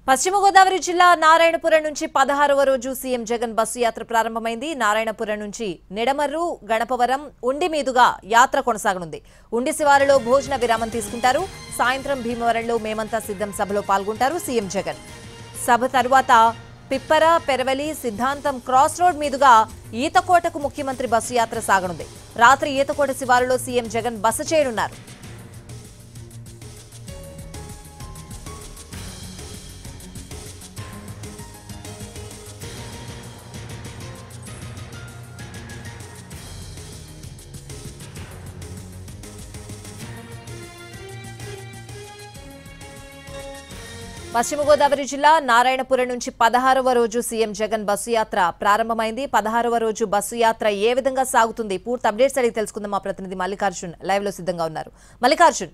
పశ్చిమ గోదావరి జిల్లా నారాయణపురం నుంచి 16వ రోజు సీఎం జగన్ బస్సు యాత్ర ప్రారంభమైంది. నారాయణపురం నుంచి నిడమర్రు, గణపవరం, ఉండి మీదుగా యాత్ర కొనసాగనుంది. ఉండి శివారులో భోజన విరామం తీసుకుంటారు. సాయంత్రం భీమవరంలో మేమంతా సిద్ధం సభలో పాల్గొంటారు సీఎం జగన్. సభ తరువాత పిప్పర, పెరవలి, సిద్ధాంతం క్రాస్ రోడ్ మీదుగా ఈతకోటకు ముఖ్యమంత్రి బస్సు యాత్ర సాగనుంది. రాత్రి ఈతకోట శివారులో సీఎం జగన్ బస చేయనున్నారు. పశ్చిమ గోదావరి జిల్లా నారాయణపురం నుంచి 16వ రోజు సీఎం జగన్ బస్సు యాత్ర ప్రారంభమైంది. 16వ రోజు బస్సు యాత్ర ఏ విధంగా సాగుతుంది, పూర్తి అప్డేట్స్ అడిగి తెలుసుకుందాం. మా ప్రతినిధి మల్లికార్జున్ లైవ్ లో సిద్ధంగా ఉన్నారు. మల్లికార్జున్,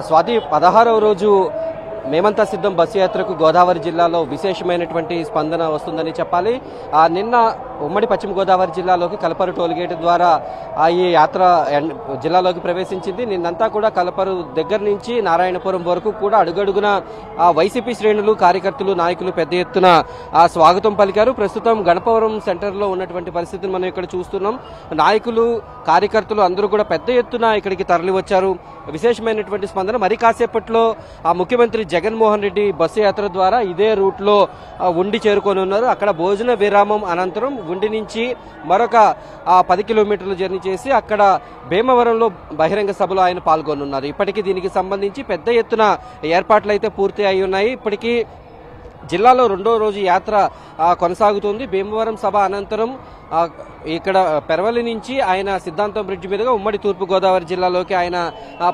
స్వాతి, 16వ రోజు మేమంతా సిద్ధం బస్సు యాత్రకు గోదావరి జిల్లాలో విశేషమైనటువంటి స్పందన వస్తుందని చెప్పాలి. నిన్న ఉమ్మడి పశ్చిమ గోదావరి జిల్లాలోకి కలపరు టోల్గేట్ ద్వారా ఈ యాత్ర జిల్లాలోకి ప్రవేశించింది. నిన్నంతా కూడా కలపరు దగ్గర నుంచి నారాయణపురం వరకు కూడా అడుగడుగున వైసీపీ శ్రేణులు, కార్యకర్తలు, నాయకులు పెద్ద ఎత్తున స్వాగతం పలికారు. ప్రస్తుతం గణపవరం సెంటర్లో ఉన్నటువంటి పరిస్థితిని మనం ఇక్కడ చూస్తున్నాం. నాయకులు, కార్యకర్తలు అందరూ కూడా పెద్ద ఎత్తున ఇక్కడికి తరలి వచ్చారు. విశేషమైనటువంటి స్పందన. మరి కాసేపట్లో ముఖ్యమంత్రి జగన్మోహన్ రెడ్డి బస్సు యాత్ర ద్వారా ఇదే రూట్లో ఉండి చేరుకొని ఉన్నారు. అక్కడ భోజన విరామం అనంతరం ఉండి నుంచి మరొక 10 కిలోమీటర్లు జర్నీ చేసి అక్కడ భీమవరంలో బహిరంగ సభలో ఆయన పాల్గొనున్నారు. ఇప్పటికీ దీనికి సంబంధించి పెద్ద ఎత్తున ఏర్పాట్లు అయితే పూర్తి అయి ఉన్నాయి. ఇప్పటికీ జిల్లాలో 2వ రోజు యాత్ర కొనసాగుతుంది. భీమవరం సభ అనంతరం ఇక్కడ పెరవలి నుంచి ఆయన సిద్ధాంతం బ్రిడ్జ్ మీదుగా ఉమ్మడి తూర్పు గోదావరి జిల్లాలోకి ఆయన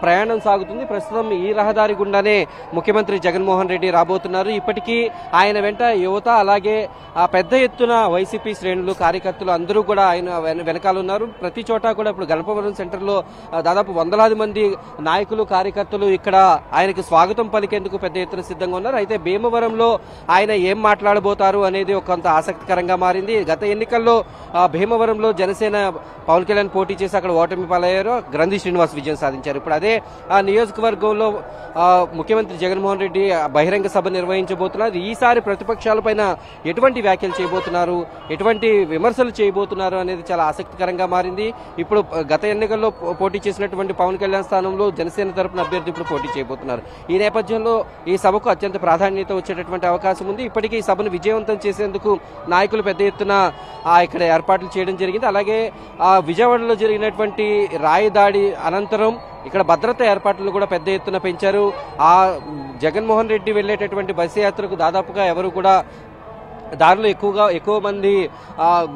ప్రయాణం సాగుతుంది. ప్రస్తుతం ఈ రహదారి గుండానే ముఖ్యమంత్రి జగన్మోహన్ రెడ్డి రాబోతున్నారు. ఇప్పటికీ ఆయన వెంట యువత, అలాగే పెద్ద ఎత్తున వైసీపీ శ్రేణులు, కార్యకర్తలు అందరూ కూడా ఆయన వెనకాల ఉన్నారు. ప్రతి చోట కూడా ఇప్పుడు గణపవరం సెంటర్లో దాదాపు వందలాది మంది నాయకులు, కార్యకర్తలు ఇక్కడ ఆయనకు స్వాగతం పలికేందుకు పెద్ద ఎత్తున సిద్ధంగా ఉన్నారు. అయితే భీమవరంలో ఆయన ఏం మాట్లాడబోతారు అనేది కొంత ఆసక్తికరంగా మారింది. గత ఎన్నికల్లో భీమవరంలో జనసేన పవన్ కళ్యాణ్ పోటీ చేసి అక్కడ ఓటమి పాలయ్యారు. గ్రంథి శ్రీనివాస్ విజయం సాధించారు. ఇప్పుడు అదే నియోజకవర్గంలో ముఖ్యమంత్రి జగన్మోహన్ రెడ్డి బహిరంగ సభ నిర్వహించబోతున్నారు. ఈసారి ప్రతిపక్షాలపైన ఎటువంటి వ్యాఖ్యలు చేయబోతున్నారు, ఎటువంటి విమర్శలు చేయబోతున్నారు అనేది చాలా ఆసక్తికరంగా మారింది. ఇప్పుడు గత ఎన్నికల్లో పోటీ చేసినటువంటి పవన్ కళ్యాణ్ స్థానంలో జనసేన తరపున అభ్యర్థి ఇప్పుడు పోటీ చేయబోతున్నారు. ఈ నేపథ్యంలో ఈ సభకు అత్యంత ప్రాధాన్యత వచ్చేటటువంటి అవకాశం ఉంది. ఇప్పటికీ ఈ సభను విజయవంతం చేసేందుకు నాయకులు పెద్ద ఎత్తున ఇక్కడ ఏర్పాట్లు చేయడం జరిగింది. అలాగే విజయవాడలో జరిగినటువంటి రాయి దాడి అనంతరం ఇక్కడ భద్రతా ఏర్పాట్లను కూడా పెద్ద ఎత్తున పెంచారు. జగన్మోహన్ రెడ్డి వెళ్లేటటువంటి బస్సు యాత్రకు దాదాపుగా ఎవరు కూడా దారిలో ఎక్కువ మంది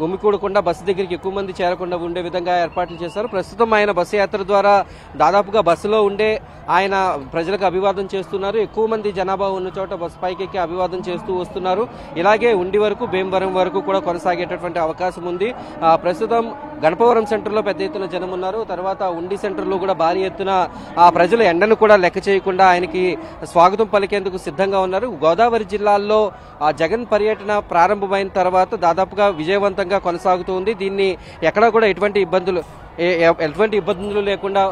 గుమికూడకుండా బస్సు దగ్గరికి ఎక్కువ మంది చేరకుండా ఉండే విధంగా ఏర్పాట్లు చేశారు. ప్రస్తుతం ఆయన బస్సు యాత్ర ద్వారా దాదాపుగా బస్సులో ఉండే ఆయన ప్రజలకు అభివాదం చేస్తున్నారు. ఎక్కువ మంది జనాభా ఉన్న చోట బస్సు పైకెక్కి అభివాదం చేస్తూ వస్తున్నారు. ఇలాగే ఉండి వరకు, భీమవరం వరకు కూడా కొనసాగేటటువంటి అవకాశం ఉంది. ప్రస్తుతం గణపవరం సెంటర్లో పెద్ద ఎత్తున జనం ఉన్నారు. తర్వాత ఉండి సెంటర్లో కూడా భారీ ఎత్తున ప్రజలు ఎండను కూడా లెక్క చేయకుండా ఆయనకి స్వాగతం పలికేందుకు సిద్ధంగా ఉన్నారు. గోదావరి జిల్లాల్లో జగన్ పర్యటన ప్రారంభమైన తర్వాత దాదాపుగా విజయవంతంగా కొనసాగుతుంది. దీన్ని ఎక్కడా కూడా ఎటువంటి ఇబ్బందులు లేకుండా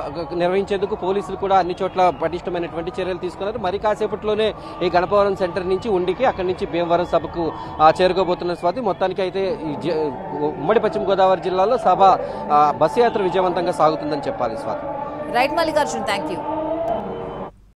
నిర్వహించేందుకు పోలీసులు కూడా అన్ని చోట్ల పటిష్టమైనటువంటి చర్యలు తీసుకున్నారు. మరి కాసేపట్లోనే ఈ గణపవరం సెంటర్ నుంచి ఉండికి, అక్కడి నుంచి భీమవరం సభకు చేరుకోబోతున్న స్వాతి. మొత్తానికి అయితే ఉమ్మడి పశ్చిమ గోదావరి జిల్లాలో సభ బస్సు యాత్ర విజయవంతంగా సాగుతుందని చెప్పాలి Swathi. Right Mallikarjun, thank you.